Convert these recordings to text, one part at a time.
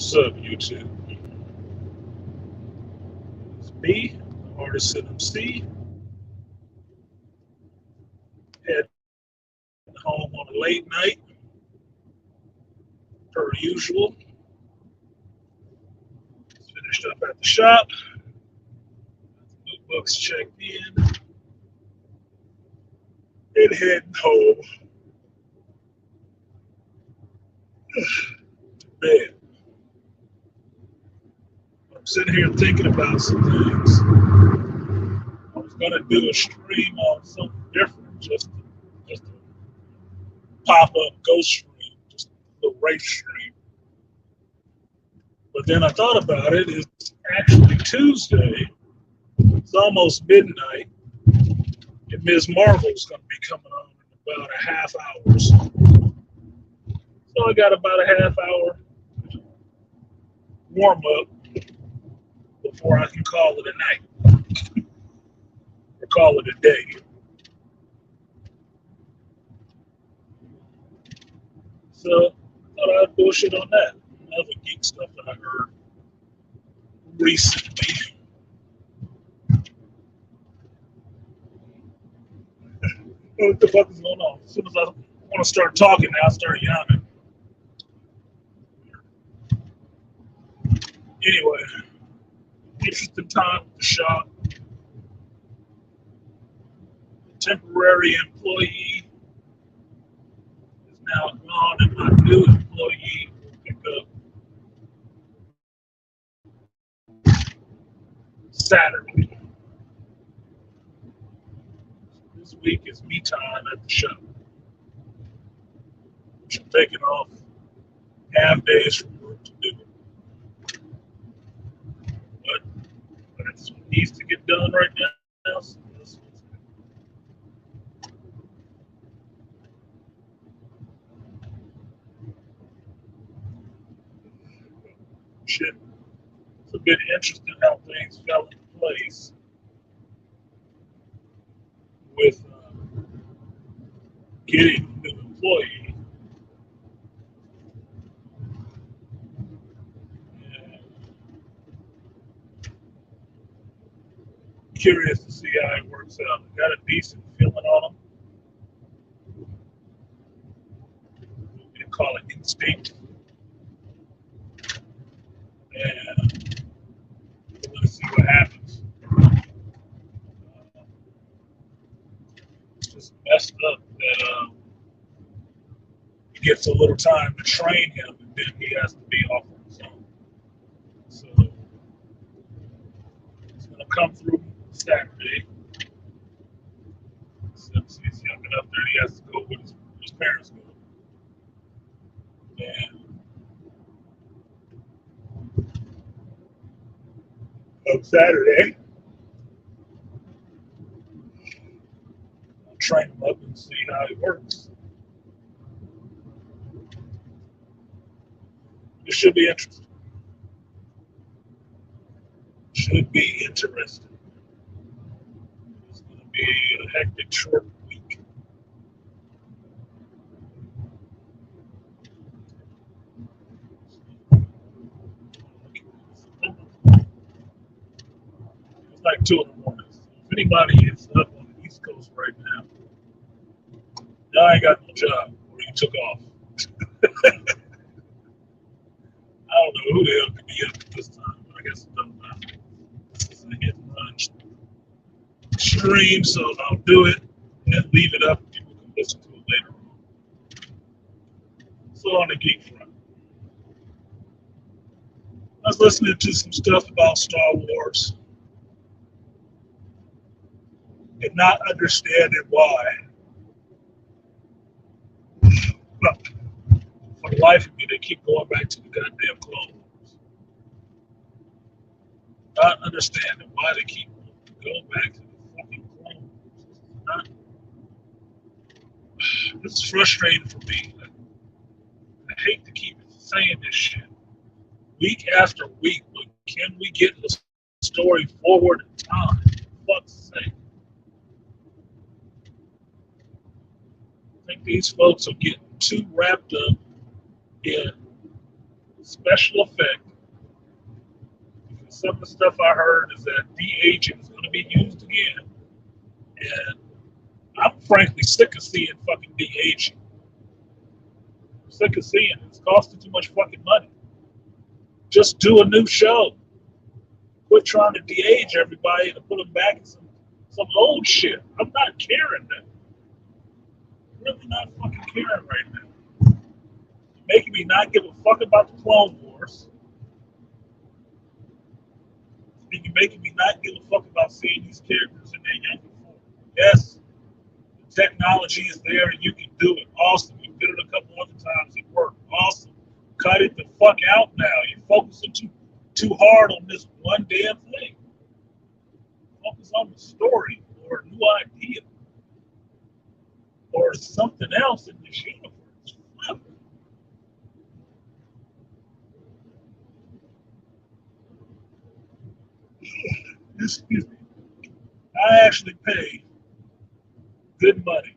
What's up, YouTube? It's me, artist MC, heading home on a late night, per usual. Finished up at the shop, new books checked in, and heading home to bed. I'm sitting here thinking about some things. I was gonna do a stream on something different, just a pop-up ghost stream, just a little race stream. But then I thought about it. It's actually Tuesday. It's almost midnight, and Ms. Marvel's going to be coming on in about a half hour. So I got about a half hour warm up before I can call it a night or call it a day. So I thought I'd bullshit on that. Other geek stuff that I heard recently. What the fuck is going on? As soon as I want to start talking now, I start yawning. Anyway, interesting time at the shop. The temporary employee is now gone, and my new employee will pick up Saturday. This week is me time at the shop, which I'm taking off half days from work to do it. But it's what needs to get done right now. So this shit. It's a bit interesting how things fell into place with getting a new employee. And curious to see how it works out. I got a decent feeling on them. They call it instinct. And we're going to see what happens. It's just messed up that he gets a little time to train him, and then he has to be off on his own. So he's going to come through Saturday. Since he's young enough that he has to go with his parents go. And on Saturday, I'll train him up and see how it works. It should be interesting. Should be interesting. It's going to be a hectic, short week. It's like 2 in the morning. If anybody is up on the East Coast right now, y'all ain't got no job or you took off. I don't know who the hell could be up at this time, but I guess it doesn't matter. It's a hit and run stream, so I'll do it and leave it up. People can listen to it later on. So on the geek front, I was listening to some stuff about Star Wars and not understanding why. Well, for the life of me, they keep going back to the goddamn Clone Wars. Not understanding why they keep going back to the fucking Clone Wars. This is frustrating for me. I hate to keep saying this shit week after week, but can we get the story forward in time? For fuck's sake. I think these folks are getting too wrapped up in special effect. Some of the stuff I heard is that de-aging is going to be used again. And I'm frankly sick of seeing fucking de-aging. I'm sick of seeing it. It's costing too much fucking money. Just do a new show. Quit trying to de-age everybody and put them back in some old shit. I'm not caring that. I'm really not fucking caring right now. You're making me not give a fuck about the Clone Wars. And you're making me not give a fuck about seeing these characters in their younger form. Yes, the technology is there and you can do it. Awesome. You did it a couple other times. It worked. Awesome. Cut it the fuck out now. You're focusing too hard on this one damn thing. Focus on the story or a new idea or something else in this universe. Fuck. Excuse me. I actually pay good money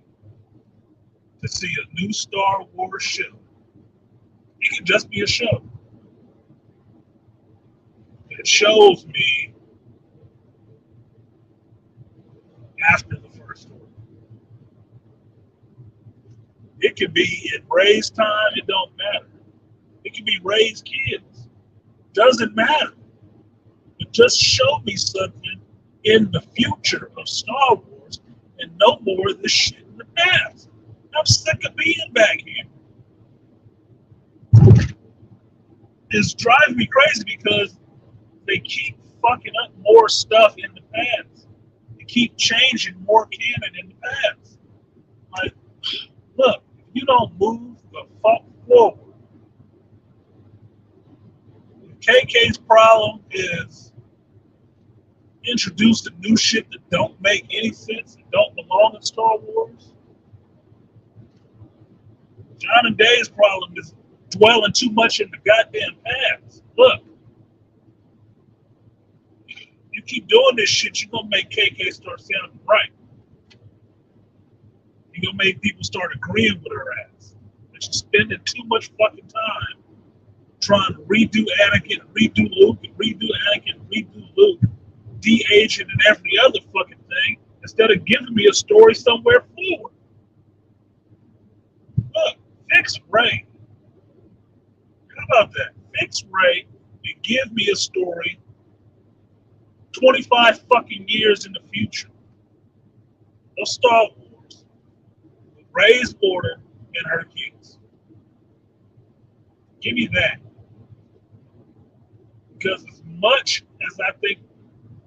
to see a new Star Wars show. It can just be a show. It shows me after the first one. It can be in Ray's time, it don't matter. It can be Ray's kids. Doesn't matter. But just show me something in the future of Star Wars and no more of this shit in the past. I'm sick of being back here. It's driving me crazy because they keep fucking up more stuff in the past. They keep changing more canon in the past. Like, look, if you don't move the fuck forward, KK's problem is introduce the new shit that don't make any sense and don't belong in Star Wars. John and Dave's problem is dwelling too much in the goddamn past. Look, you keep doing this shit, you're gonna make KK start sounding right. You're gonna make people start agreeing with her ass. But you're spending too much fucking time trying to redo Anakin, redo Luke, and redo Anakin, redo Luke, de-aging and every other fucking thing, instead of giving me a story somewhere forward. Look, fix Ray. How about that? Fix Ray and give me a story 25 fucking years in the future. No Star Wars. With Ray's order and her kids. Give me that. Because as much as I think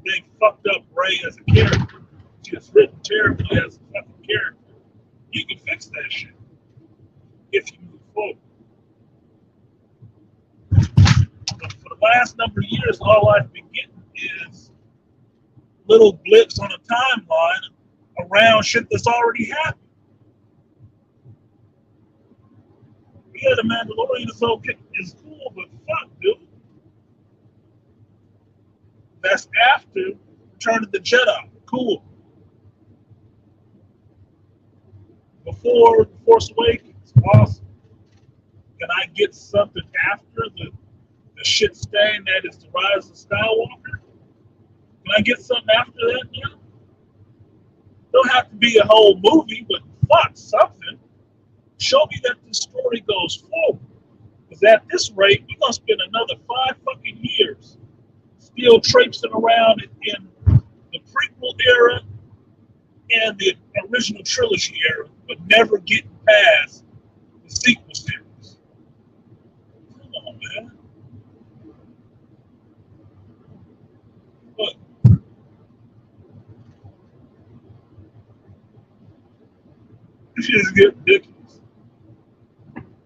they fucked up Ray as a character, she was written terribly as a fucking character, you can fix that shit if you move forward. But for the last number of years, all I've been getting is little blips on a timeline around shit that's already happened. Yeah, the Mandalorian is okay, is cool, but fuck, dude. That's after Return of the Jedi. Cool. Before The Force Awakens, awesome. Can I get something after the shit stain that is the Rise of Skywalker? Can I get something after that now? Don't have to be a whole movie, but fuck, something. Show me that this story goes forward. Because at this rate, we're going to spend another 5 fucking years still traipsing around in the prequel era and the original trilogy era, but never getting past the sequel series. Come on, man. Look, this shit is getting ridiculous.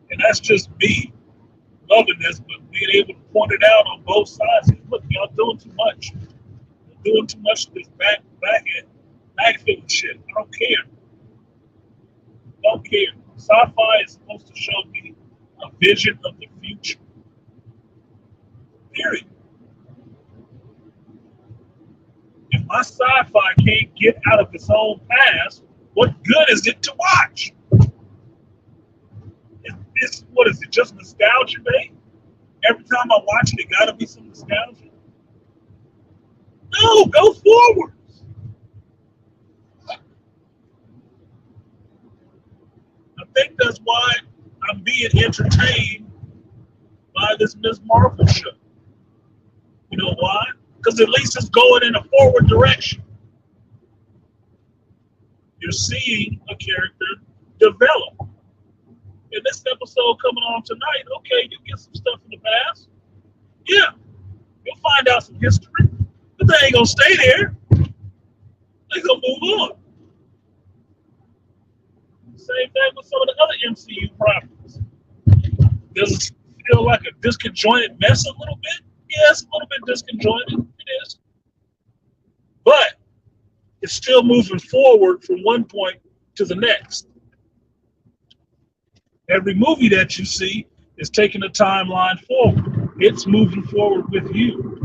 And that's just me loving this, but being able to point it out on both sides. Look, y'all doing too much. You're doing too much of this backfill shit. I don't care. Don't care. Sci-fi is supposed to show me a vision of the future. Period. If my sci-fi can't get out of its own past, what good is it to watch? What is it? Just nostalgia, babe? Every time I watch it, it gotta be some nostalgia. No, go forward. I think that's why I'm being entertained by this Miss Marvel show. You know why? Because at least it's going in a forward direction. You're seeing a character develop. In this episode coming on tonight, okay, you get some stuff in the past. Yeah, you'll find out some history, but they ain't gonna stay there. They're gonna move on. Same thing with some of the other MCU properties. Does it feel like a disconjointed mess a little bit? Yeah, it's a little bit disconjointed. It is. But it's still moving forward from one point to the next. Every movie that you see is taking a timeline forward. It's moving forward with you.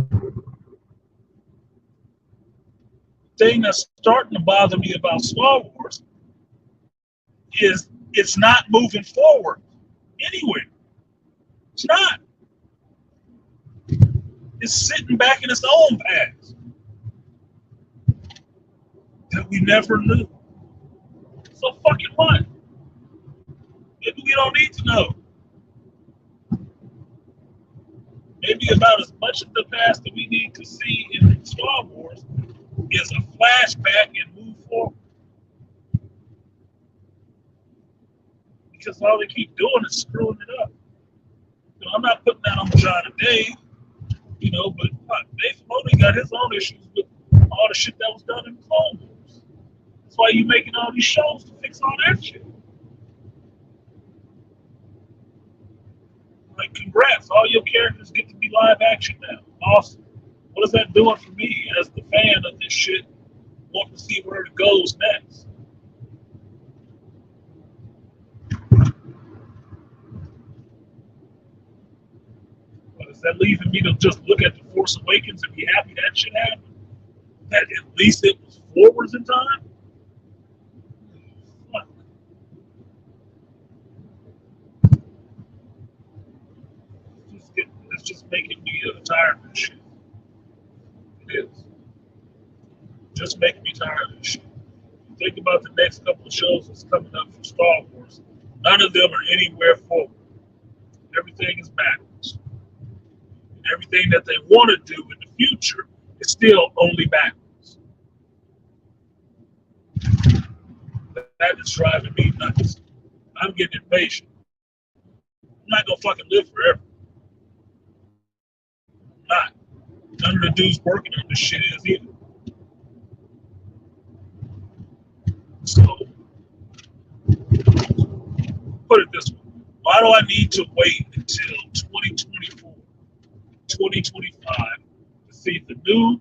The thing that's starting to bother me about Star Wars is it's not moving forward anywhere. It's not. It's sitting back in its own past that we never knew. So fucking what? Maybe we don't need to know. Maybe about as much of the past that we need to see in Star Wars is a flashback and move forward. Because all they keep doing is screwing it up. You know, I'm not putting that on John and Dave, you know, but Dave Filoni got his own issues with all the shit that was done in Clone Wars. That's why you're making all these shows to fix all that shit. Like, congrats, all your characters get to be live action now. Awesome. What is that doing for me as the fan of this shit? Want to see where it goes next. But is that leaving me to just look at The Force Awakens and be happy that shit happened? That at least it was forwards in time? Fuck. It's just making me tired of this shit. It is. Just making me tired of this shit. Think about the next couple of shows that's coming up from Star Wars. None of them are anywhere forward. Everything is backwards. And everything that they want to do in the future is still only backwards. That is driving me nuts. I'm getting impatient. I'm not gonna fucking live forever. I'm not. None of the dudes working on this shit is either. So, put it this way. Why do I need to wait until 2024, 2025 to see the new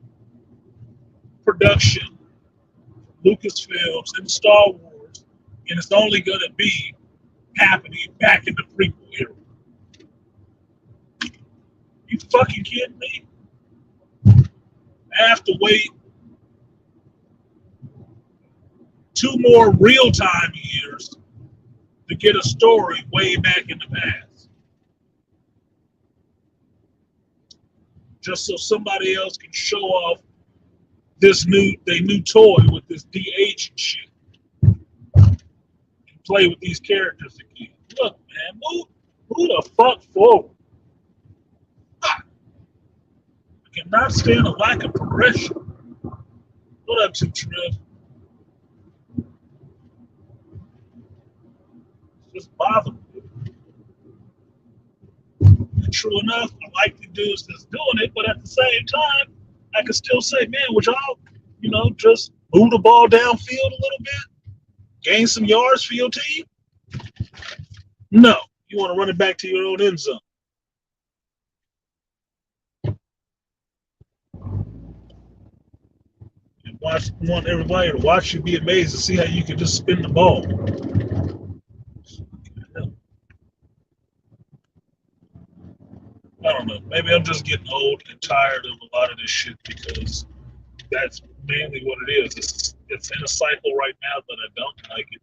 production, Lucasfilms and Star Wars, and it's only going to be happening back in the prequel era? You fucking kidding me? I have to wait 2 more real-time years to get a story way back in the past, just so somebody else can show off their new toy with this de-aging shit and play with these characters again. Look, man, move the fuck forward. I cannot stand a lack of progression. What up, to Trev? It's just bothering me. And true enough, I like the dudes that's doing it, but at the same time, I can still say, man, would y'all, just move the ball downfield a little bit, gain some yards for your team? No, you want to run it back to your own end zone. And want everybody to watch you be amazed to see how you can just spin the ball. I don't know. Maybe I'm just getting old and tired of a lot of this shit because that's mainly what it is. It's in a cycle right now that I don't like it.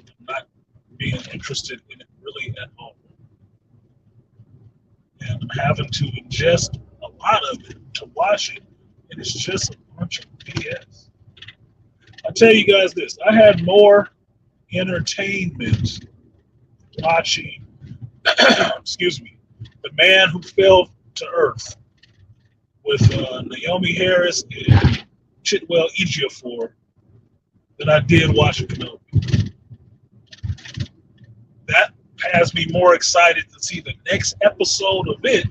I'm not being interested in it really at all. I'm having to ingest a lot of it to watch it, and it's just a bunch of BS. I'll tell you guys this: I had more entertainment watching, excuse me, The Man Who Fell to Earth with Naomi Harris and Chitwell Ejiofor than I did watching Kenobi. That has me more excited to see the next episode of it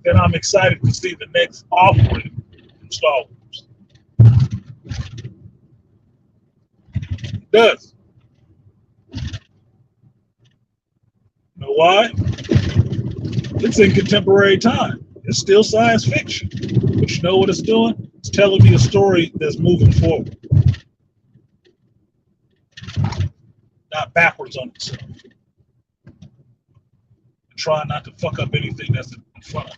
than I'm excited to see the next offering from Star Wars. It does. You know why? It's in contemporary time. It's still science fiction. But you know what it's doing? It's telling me a story that's moving forward, not backwards on itself. And try not to fuck up anything that's in front of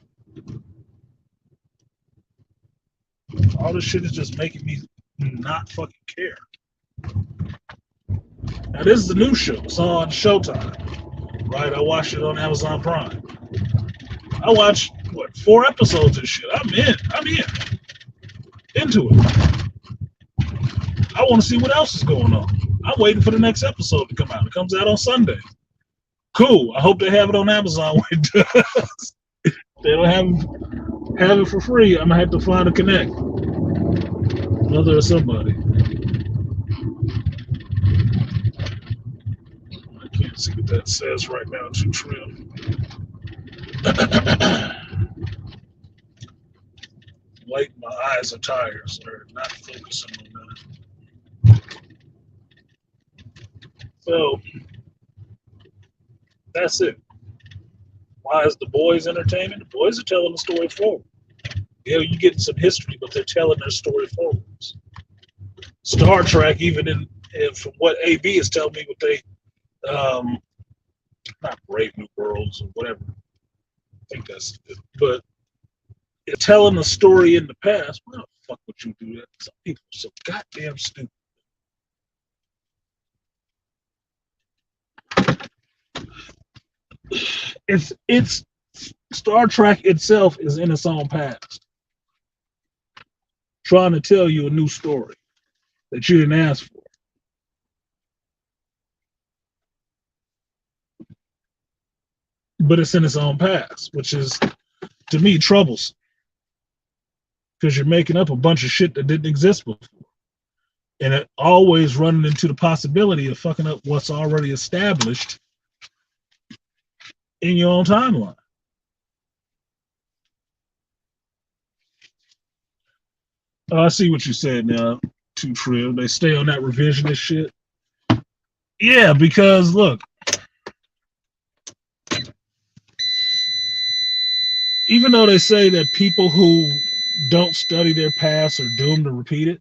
it. All this shit is just making me not fucking care. Now, this is the new show. It's on Showtime, right? I watched it on Amazon Prime. I watched, 4 episodes of shit. I'm into it. I want to see what else is going on. I'm waiting for the next episode to come out. It comes out on Sunday. Cool. I hope they have it on Amazon when it does. They don't have it for free. I'm gonna have to find a connect. Mother or somebody. I can't see what that says right now. Too trim. Like my eyes are tired, so they're not focusing on that. So that's it. Why is The Boys entertaining? The Boys are telling the story forward. Yeah, you get some history, but they're telling their story forwards. Star Trek, even from what AB is telling me, what they not Brave New Worlds or whatever. I think that's it. But telling a story in the past, why the fuck would you do that? Some people are so goddamn stupid. It's Star Trek itself is in its own past, trying to tell you a new story that you didn't ask for. But it's in its own past, which is, to me, troublesome. Because you're making up a bunch of shit that didn't exist before. And it always running into the possibility of fucking up what's already established in your own timeline. I see what you said now, Too Trill. They stay on that revisionist shit. Yeah, because look, even though they say that people who don't study their past are doomed to repeat it,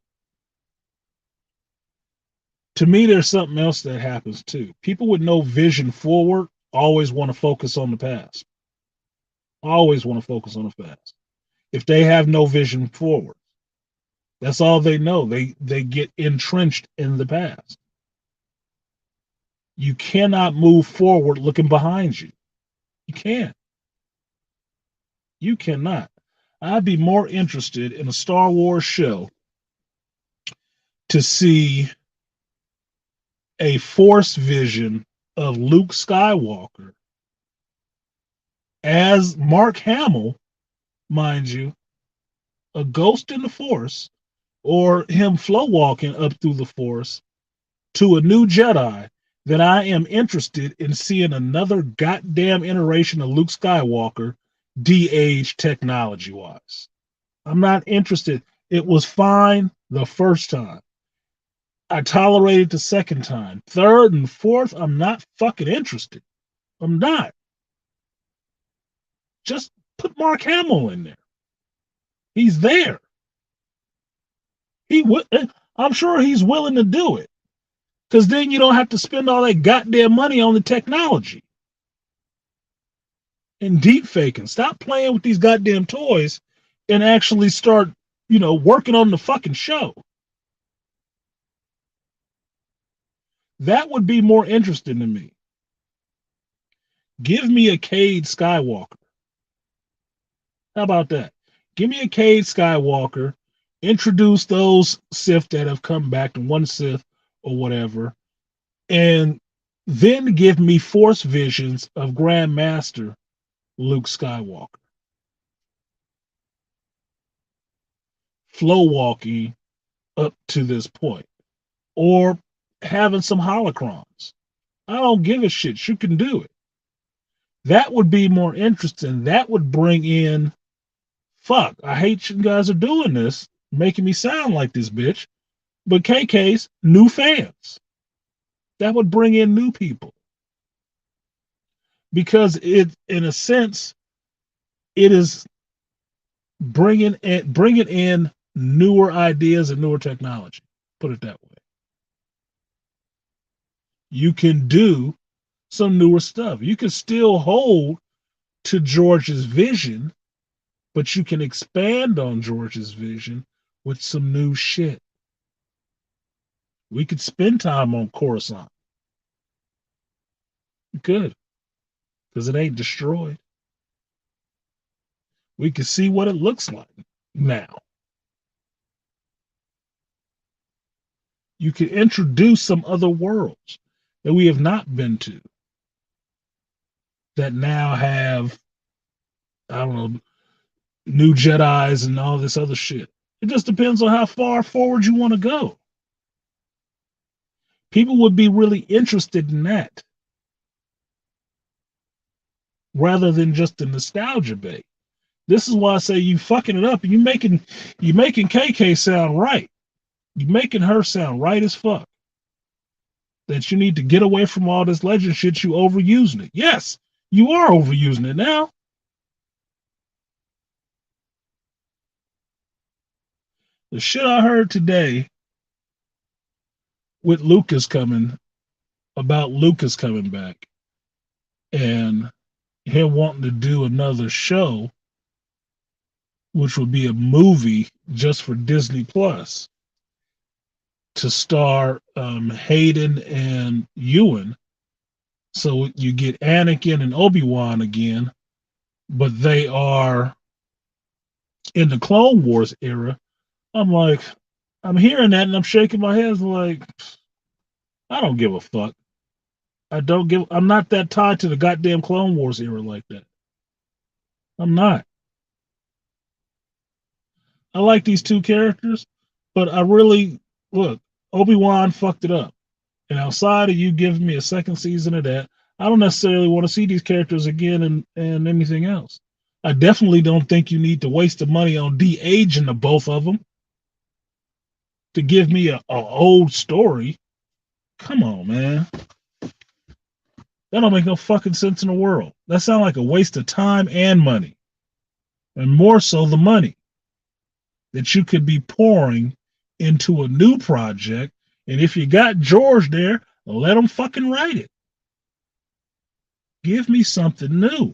to me, there's something else that happens too. People with no vision forward always want to focus on the past. Always want to focus on the past. If they have no vision forward, that's all they know. They get entrenched in the past. You cannot move forward looking behind you. You can't. You cannot. I'd be more interested in a Star Wars show to see a Force vision of Luke Skywalker as Mark Hamill, mind you, a ghost in the Force, or him flow walking up through the Force to a new Jedi, then I am interested in seeing another goddamn iteration of Luke Skywalker de-aged technology-wise. I'm not interested. It was fine the first time. I tolerated the second time. Third and fourth, I'm not fucking interested. I'm not. Just put Mark Hamill in there. He's there. I'm sure he's willing to do it. Because then you don't have to spend all that goddamn money on the technology. And deep faking. Stop playing with these goddamn toys and actually start, working on the fucking show. That would be more interesting to me Give me a Cade Skywalker. How about that? Give me a Cade Skywalker. Introduce those Sith that have come back to one Sith or whatever, and then give me Force visions of Grandmaster Luke Skywalker, flow walking up to this point, or having some holocrons. I don't give a shit. You can do it. That would be more interesting. That would bring in, fuck, I hate you guys are doing this, making me sound like this bitch, but KK's new fans. That would bring in new people because it, in a sense, it is bringing in newer ideas and newer technology. Put it that way. You can do some newer stuff. You can still hold to George's vision, but you can expand on George's vision with some new shit. We could spend time on Coruscant. We could, because it ain't destroyed. We can see what it looks like now. You could introduce some other worlds that we have not been to that now have, I don't know, new Jedis and all this other shit. It just depends on how far forward you want to go. People would be really interested in that rather than just the nostalgia bait. This is why I say you fucking it up and you making KK sound right. You making her sound right as fuck. That you need to get away from all this legend shit. You overusing it. Yes, you are overusing it now. The shit I heard today with Lucas coming about Lucas coming back and him wanting to do another show, which would be a movie just for Disney Plus to star Hayden and Ewan. So you get Anakin and Obi-Wan again, but they are in the Clone Wars era. I'm like, I'm hearing that and I'm shaking my head like, I don't give a fuck. I'm not that tied to the goddamn Clone Wars era like that. I'm not. I like these two characters, but I really, look, Obi-Wan fucked it up. And outside of you giving me a second season of that, I don't necessarily want to see these characters again and anything else. I definitely don't think you need to waste the money on de-aging the both of them to give me a old story. Come on, man. That don't make no fucking sense in the world. That sounds like a waste of time and money. And more so the money that you could be pouring into a new project. And if you got George there, let him fucking write it. Give me something new.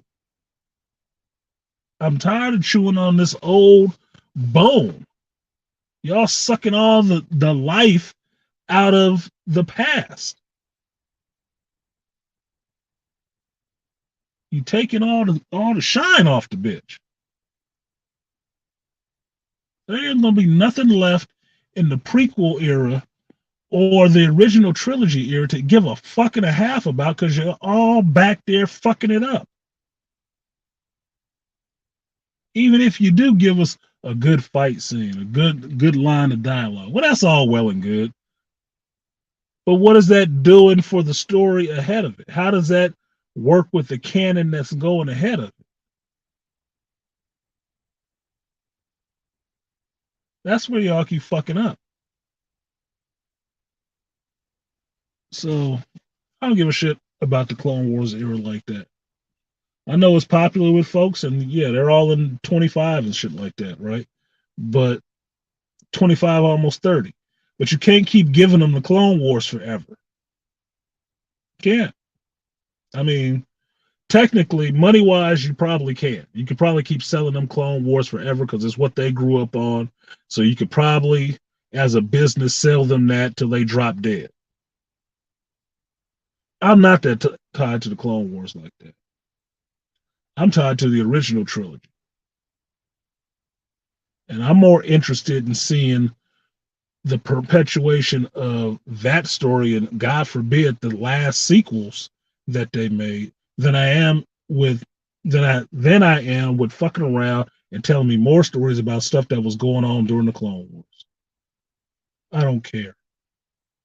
I'm tired of chewing on this old bone. Y'all sucking all the life out of the past. You taking all the shine off the bitch. There ain't gonna be nothing left in the prequel era or the original trilogy era to give a fuck and a half about because you're all back there fucking it up. Even if you do give us a good fight scene, a good line of dialogue, well, that's all well and good. But what is that doing for the story ahead of it? How does that work with the canon that's going ahead of it? That's where y'all keep fucking up. So I don't give a shit about the Clone Wars era like that. I know it's popular with folks, and yeah, they're all in 25 and shit like that, right? But 25, almost 30. But you can't keep giving them the Clone Wars forever. Can't. I mean, technically, money wise, you probably can. You could probably keep selling them Clone Wars forever because it's what they grew up on. So you could probably, as a business, sell them that till they drop dead. I'm not that tied to the Clone Wars like that. I'm tied to the original trilogy, and I'm more interested in seeing the perpetuation of that story and God forbid the last sequels that they made than I am with than I am with fucking around and telling me more stories about stuff that was going on during the Clone Wars. I don't care.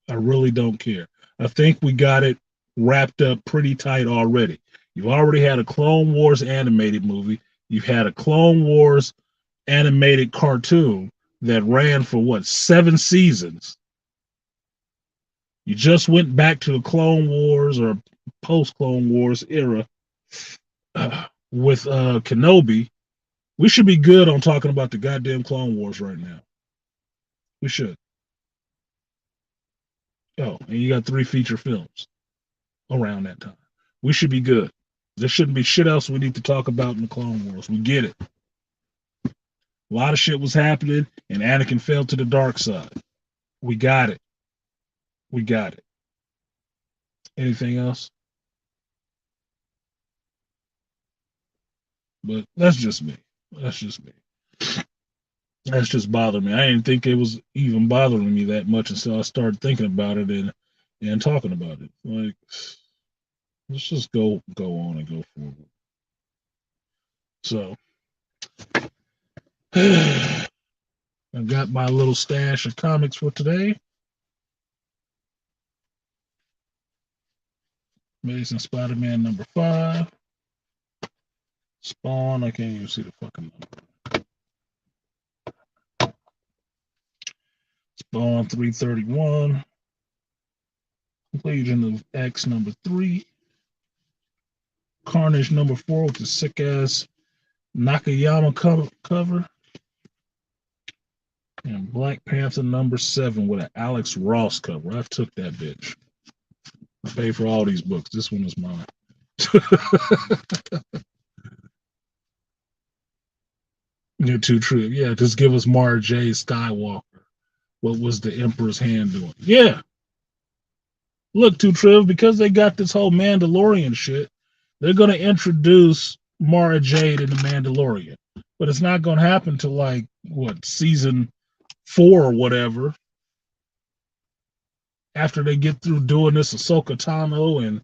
I really don't care. I think we got it wrapped up pretty tight already. You've already had a Clone Wars animated movie. You've had a Clone Wars animated cartoon that ran for what, 7 seasons. You just went back to the Clone Wars or post Clone Wars era with Kenobi. We should be good on talking about the goddamn Clone Wars right now. We should. Oh, and you got 3 feature films around that time. We should be good. There shouldn't be shit else we need to talk about in the Clone Wars. We get it. A lot of shit was happening, and Anakin fell to the dark side. We got it. We got it. Anything else? But that's just me. That's just me. That's just bothering me. I didn't think it was even bothering me that much until I started thinking about it and talking about it. Like, let's just go on and go forward. So I've got my little stash of comics for today. Amazing Spider-Man #5. Spawn. I can't even see the fucking number. Spawn 331. Legion of X #3. Carnage #4 with the sick ass Nakayama cover. And Black Panther #7 with an Alex Ross cover. I took that bitch. I paid for all these books. This one is mine. You're too true. Yeah, just give us Mara J. Skywalker. What was the Emperor's hand doing? Yeah. Look, Too Triv, because they got this whole Mandalorian shit, they're going to introduce Mara Jade in the Mandalorian. But it's not going to happen till like, what, season 4 or whatever. After they get through doing this Ahsoka Tano and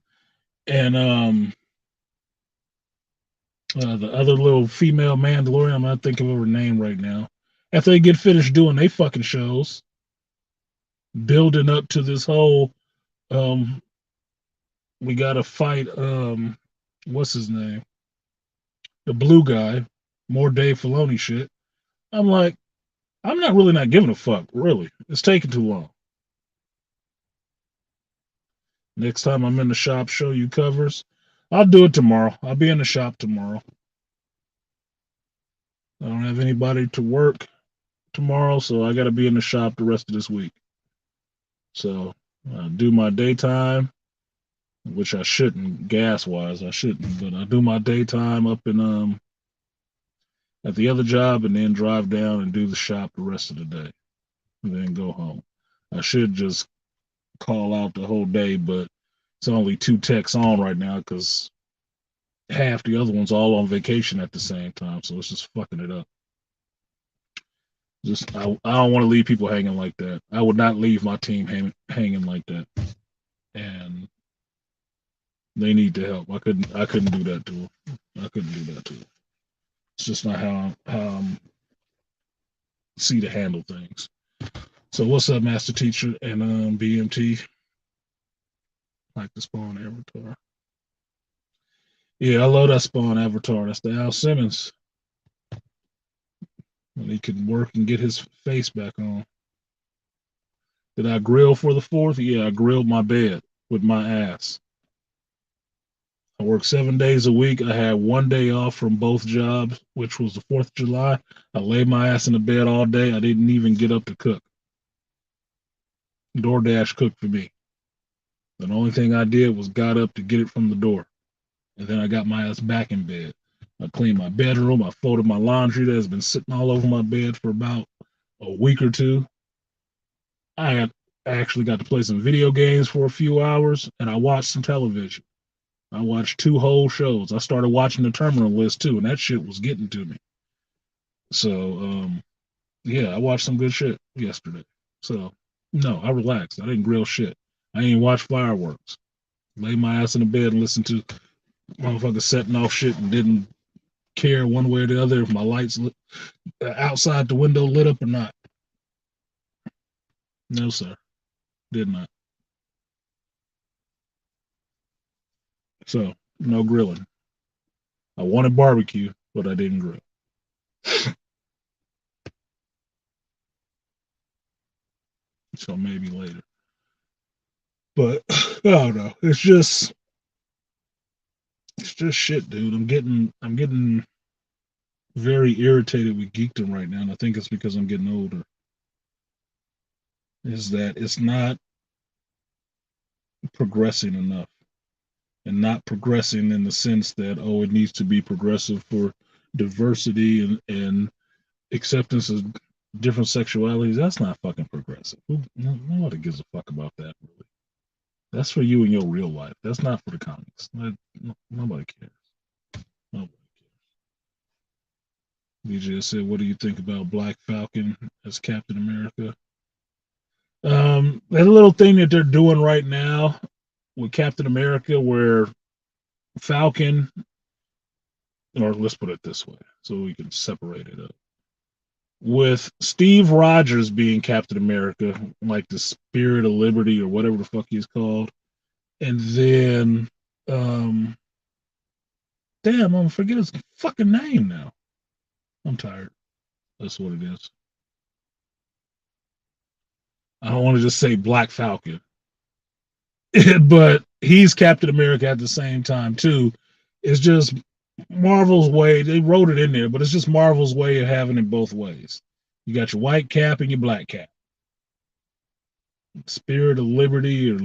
the other little female Mandalorian, I'm not thinking of her name right now. After they get finished doing they fucking shows, building up to this whole we gotta fight what's his name? The blue guy, more Dave Filoni shit. I'm like, I'm not really not giving a fuck, really. It's taking too long. Next time I'm in the shop, show you covers. I'll do it tomorrow. I'll be in the shop tomorrow. I don't have anybody to work tomorrow, so I got to be in the shop the rest of this week. So I do my daytime, which I shouldn't, gas wise, I shouldn't, but I do my daytime up in at the other job and then drive down and do the shop the rest of the day and then go home. I should just call out the whole day, but it's only 2 techs on right now because half the other ones all on vacation at the same time, so it's just fucking it up. Just I don't want to leave people hanging like that. I would not leave my team hanging like that, and they need the help. I couldn't do that to them. I couldn't do that to them. It's just not how I see to handle things. So what's up, Master Teacher and BMT? Like the Spawn avatar. Yeah, I love that Spawn avatar. That's the Al Simmons. When he could work and get his face back on. Did I grill for the 4th? Yeah, I grilled my bed with my ass. I worked 7 days a week. I had 1 day off from both jobs, which was the 4th of July. I laid my ass in the bed all day. I didn't even get up to cook. DoorDash cooked for me. The only thing I did was got up to get it from the door. And then I got my ass back in bed. I cleaned my bedroom. I folded my laundry that has been sitting all over my bed for about a week or two. I actually got to play some video games for a few hours, and I watched some television. I watched 2 whole shows. I started watching the Terminal List too, and that shit was getting to me. So, yeah, I watched some good shit yesterday. So, no, I relaxed. I didn't grill shit. I didn't watch fireworks. Lay my ass in the bed and listen to motherfuckers setting off shit and didn't care one way or the other if my lights outside the window lit up or not. No, sir, did not. So, no grilling. I wanted barbecue, but I didn't grill. So maybe later. But I don't know. It's just shit, dude. I'm getting very irritated with geekdom right now, and I think it's because I'm getting older. Is that it's not progressing enough, and not progressing in the sense that it needs to be progressive for diversity and acceptance of different sexualities. That's not fucking progressive. Nobody gives a fuck about that, really. That's for you in your real life. That's not for the comics. Nobody cares. Nobody cares. DJ said, "What do you think about Black Falcon as Captain America?" That little thing that they're doing right now with Captain America, where Falcon, or let's put it this way, so we can separate it up. With Steve Rogers being Captain America, like the Spirit of Liberty or whatever the fuck he's called, and then, damn, I'm forget his fucking name now. I'm tired. That's what it is. I don't want to just say Black Falcon, but he's Captain America at the same time too. It's just Marvel's way. They wrote it in there, but it's just Marvel's way of having it both ways. You got your white cap and your black cap. Spirit of Liberty or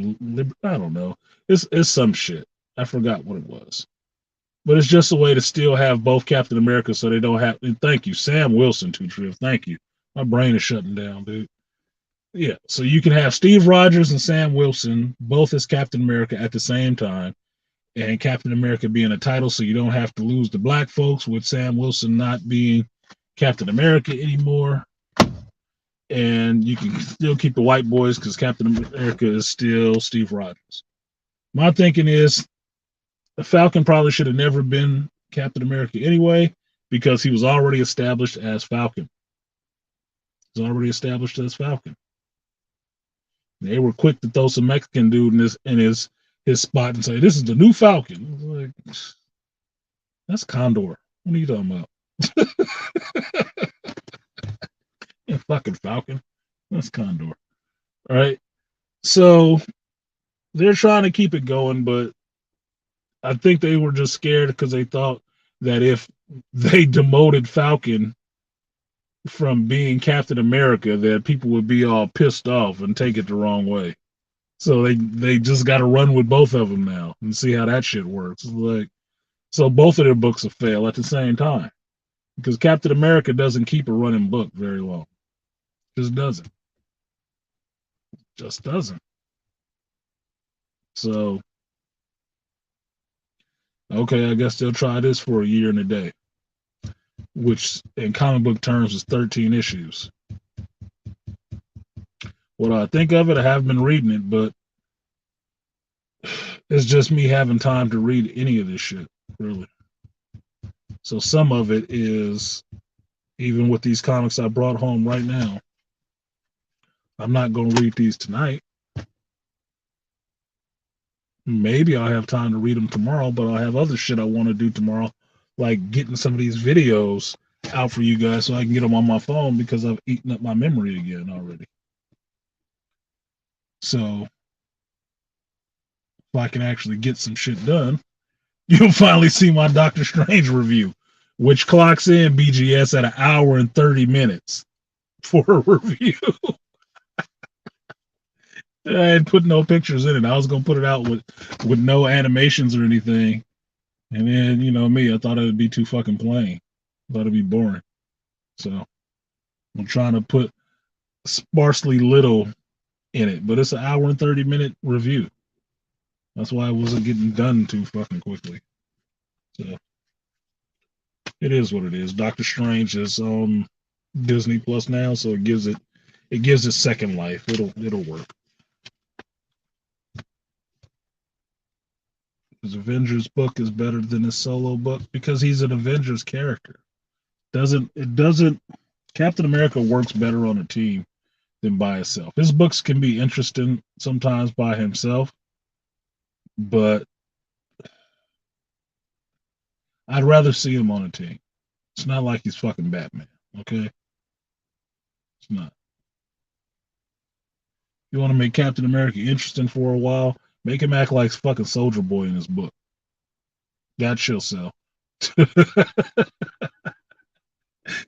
I don't know. It's some shit. I forgot what it was. But it's just a way to still have both Captain America so they don't have. And thank you, Sam Wilson, too, Triv. Thank you. My brain is shutting down, dude. Yeah, so you can have Steve Rogers and Sam Wilson both as Captain America at the same time, and Captain America being a title, so you don't have to lose the black folks with Sam Wilson not being Captain America anymore, and you can still keep the white boys because Captain America is still Steve Rogers. My thinking is the Falcon probably should have never been Captain America anyway because he was already established as Falcon. He's already established as Falcon. They were quick to throw some Mexican dude in his spot and say, "This is the new Falcon." Like, that's Condor. What are you talking about? Yeah, fucking Falcon. That's Condor. All right. So they're trying to keep it going, but I think they were just scared because they thought that if they demoted Falcon from being Captain America, that people would be all pissed off and take it the wrong way. So they just got to run with both of them now and see how that shit works. Like, so both of their books will fail at the same time because Captain America doesn't keep a running book very long. Just doesn't. Just doesn't. So okay, I guess they'll try this for a year and a day, which in comic book terms is 13 issues. What I think of it, I haven't been reading it, but it's just me having time to read any of this shit, really. So some of it is even with these comics I brought home right now. I'm not going to read these tonight. Maybe I'll have time to read them tomorrow, but I'll have other shit I want to do tomorrow, like getting some of these videos out for you guys so I can get them on my phone because I've eaten up my memory again already. So if I can actually get some shit done, you'll finally see my Doctor Strange review, which clocks in BGS at 1 hour and 30 minutes for a review. I hadn't put no pictures in it. I was gonna put it out with no animations or anything. And then, you know me, I thought it would be too fucking plain. I thought it'd be boring. So I'm trying to put sparsely little in it, but it's an 1 hour and 30 minute review. That's why it wasn't getting done too fucking quickly. So it is what it is. Doctor Strange is on Disney Plus now, so it gives it second life. It'll work. His Avengers book is better than his solo book because he's an Avengers character. Doesn't Captain America works better on a team than by himself. His books can be interesting sometimes by himself, but I'd rather see him on a team. It's not like he's fucking Batman, okay? It's not. You want to make Captain America interesting for a while, make him act like fucking Soldier Boy in his book. That shall sell.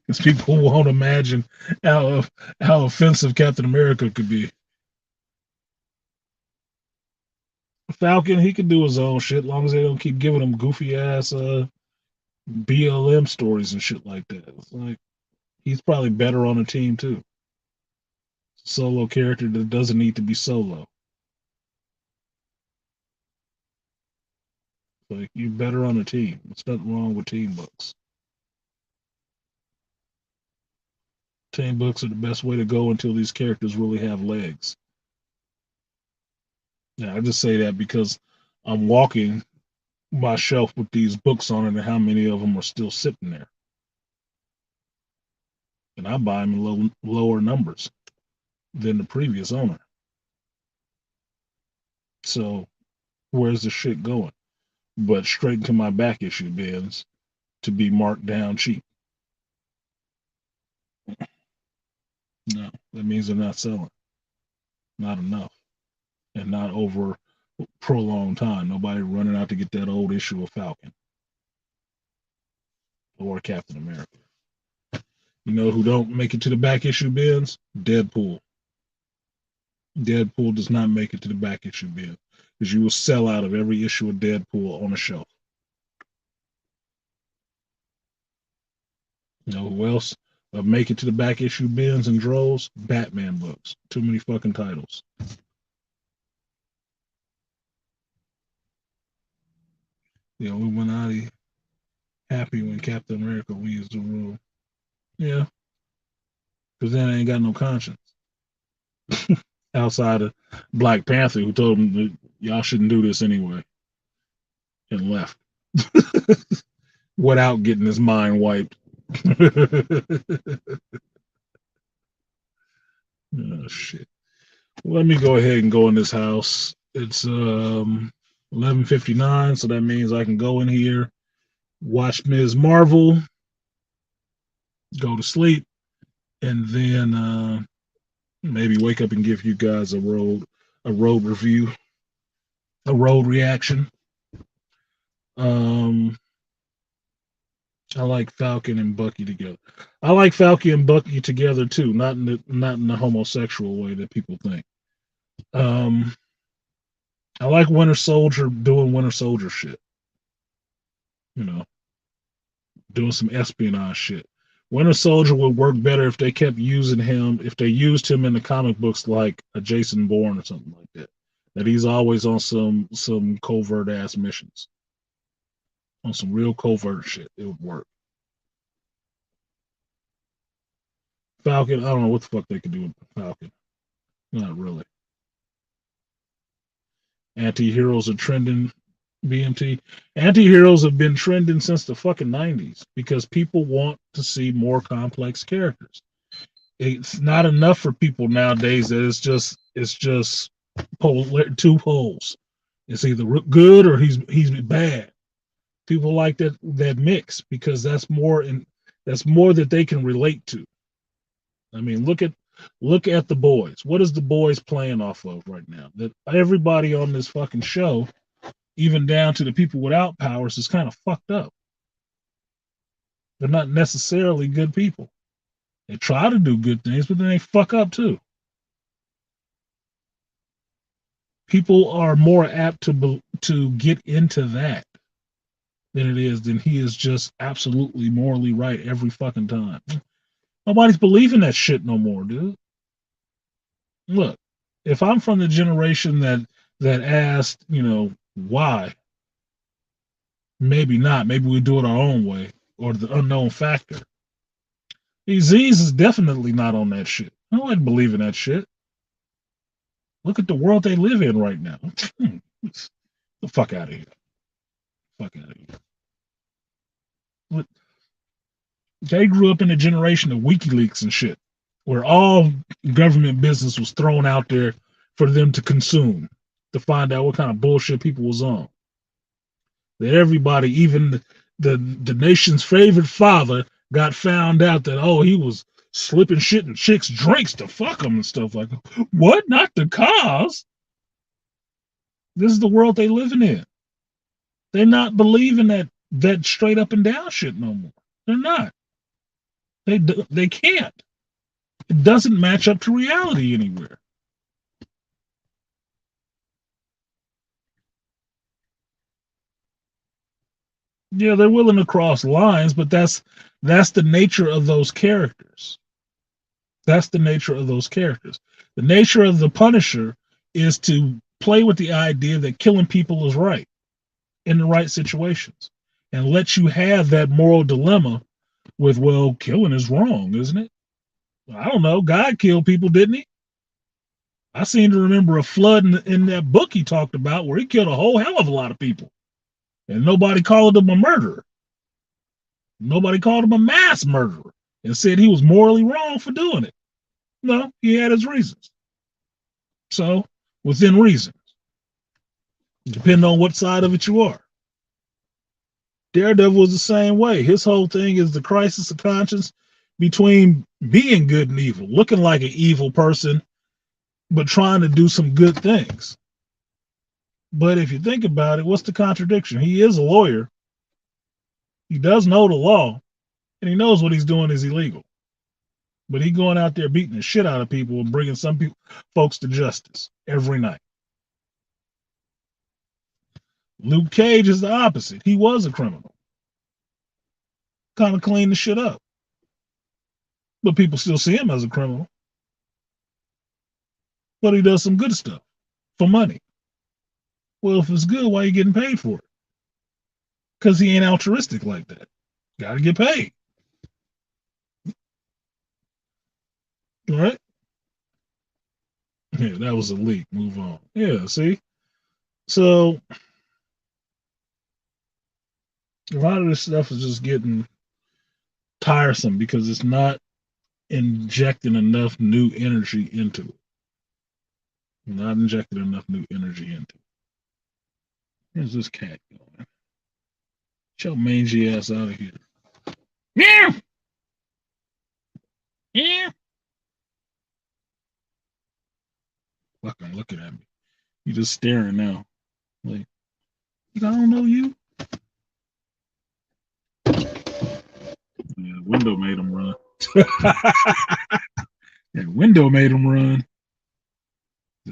Because people won't imagine how how offensive Captain America could be. Falcon, he can do his own shit, as long as they don't keep giving him goofy ass BLM stories and shit like that. It's like he's probably better on a team too. Solo character that doesn't need to be solo. Like you're better on a team. There's nothing wrong with team books. Team books are the best way to go until these characters really have legs. Yeah, I just say that because I'm walking my shelf with these books on it and how many of them are still sitting there. And I buy them in lower numbers than the previous owner. So where's the shit going? But straight into my back issue bins to be marked down cheap. No, that means they're not selling. Not enough. And not over prolonged time. Nobody running out to get that old issue of Falcon or Captain America. You know who don't make it to the back issue bins? Deadpool. Deadpool does not make it to the back issue bin because you will sell out of every issue of Deadpool on a shelf. You know who else make it to the back issue bins and droves? Batman books. Too many fucking titles. The Illuminati happy when Captain America leaves the room. Yeah, because then they ain't got no conscience. Outside of Black Panther, who told him that y'all shouldn't do this anyway, and left without getting his mind wiped. Oh, shit. Let me go ahead and go in this house. It's 11:59, so that means I can go in here, watch Ms. Marvel, go to sleep, and then maybe wake up and give you guys a road review, a road reaction. Um, I like Falcon and Bucky together. I like Falcon and Bucky together too, not in the homosexual way that people think. Um, I like Winter Soldier doing Winter Soldier shit. You know, doing some espionage shit. Winter Soldier would work better if they kept using him, if they used him in the comic books like a Jason Bourne or something like that. That he's always on some covert ass missions, on some real covert shit. It would work. Falcon, I don't know what the fuck they could do with Falcon. Not really. Anti-heroes are trending. BMT. Anti-heroes have been trending since the fucking 90s because people want to see more complex characters. It's not enough for people nowadays that it's just two poles. It's either good or he's bad. People like that mix because that's more that they can relate to. I mean, look at the boys. What is the boys playing off of right now? That everybody on this fucking show, even down to the people without powers, is kind of fucked up. They're not necessarily good people. They try to do good things, but then they fuck up too. People are more apt to get into that than he is just absolutely morally right every fucking time. Nobody's believing that shit no more, dude. Look, if I'm from the generation that asked, why? Maybe not. Maybe we do it our own way, or the unknown factor. Z's is definitely not on that shit. I don't like believing that shit. Look at the world they live in right now. The fuck out of here. Fuck out of here. Look, they grew up in a generation of WikiLeaks and shit, where all government business was thrown out there for them to consume, to find out what kind of bullshit people was on. That everybody, even the nation's favorite father, got found out that he was slipping shit in chicks' drinks to fuck them and stuff like that. What? Not the cause. This is the world they living in. They're not believing that straight up and down shit no more. They're not. They can't. It doesn't match up to reality anywhere. Yeah, they're willing to cross lines, but that's the nature of those characters. That's the nature of those characters. The nature of the Punisher is to play with the idea that killing people is right in the right situations and let you have that moral dilemma with, well, killing is wrong, isn't it? I don't know. God killed people, didn't he? I seem to remember a flood in that book he talked about where he killed a whole hell of a lot of people. And nobody called him a murderer. Nobody called him a mass murderer and said he was morally wrong for doing it. No, he had his reasons. So, within reason, depending on what side of it you are. Daredevil was the same way. His whole thing is the crisis of conscience between being good and evil, looking like an evil person, but trying to do some good things. But if you think about it, what's the contradiction? He is a lawyer. He does know the law, and he knows what he's doing is illegal. But he going out there beating the shit out of people and bringing some folks to justice every night. Luke Cage is the opposite. He was a criminal. Kind of cleaned the shit up. But people still see him as a criminal. But he does some good stuff for money. Well, if it's good, why are you getting paid for it? Because he ain't altruistic like that. Got to get paid. All right? Yeah, that was a leak. Move on. Yeah, see? So, a lot of this stuff is just getting tiresome because it's not injecting enough new energy into it. Not injecting enough new energy into it. Where's this cat going? Get your mangy ass out of here. Yeah! Yeah! Fucking looking at me. You just staring now. Like, I don't know you. Yeah, the window made him run. That window made him run.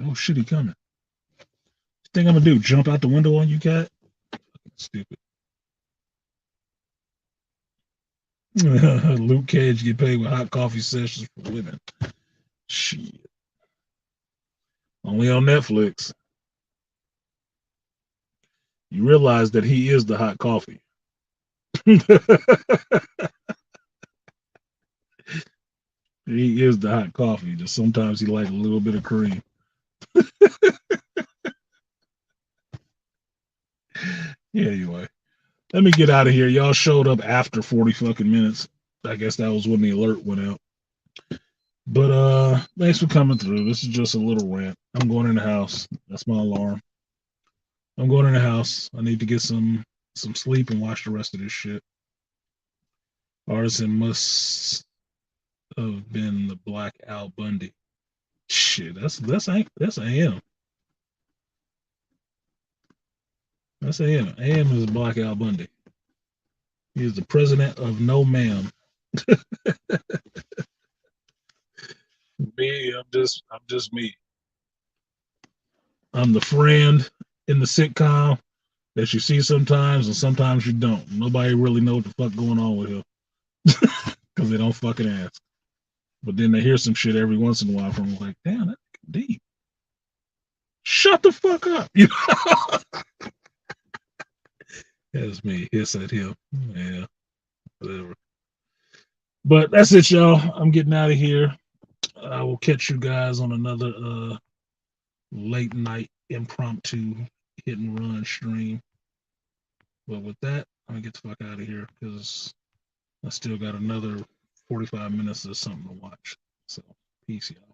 Oh shit, he coming. What think I'm gonna do? Jump out the window on you, cat? Stupid. Luke Cage get paid with hot coffee sessions for women. Shit. Only on Netflix. You realize that he is the hot coffee. He is the hot coffee. Just sometimes he like a little bit of cream. Yeah, anyway. Let me get out of here. Y'all showed up after 40 fucking minutes. I guess that was when the alert went out. But thanks for coming through. This is just a little rant. I'm going in the house. That's my alarm. I'm going in the house. I need to get some sleep and watch the rest of this shit. Artisan must have been the Black Al Bundy. Shit, that's AM. That's AM. AM is Black Al Bundy. He is the president of No Ma'am. Me, I'm just me. I'm the friend in the sitcom that you see sometimes and sometimes you don't. Nobody really knows what the fuck going on with him because they don't fucking ask. But then they hear some shit every once in a while from him like, damn, that's deep. Shut shut the fuck up. You know? That's me. Hiss at him. Yeah, whatever. But that's it, y'all. I'm getting out of here. I will catch you guys on another late night impromptu hit and run stream. But with that, I'm gonna get the fuck out of here because I still got another 45 minutes or something to watch. So peace, y'all.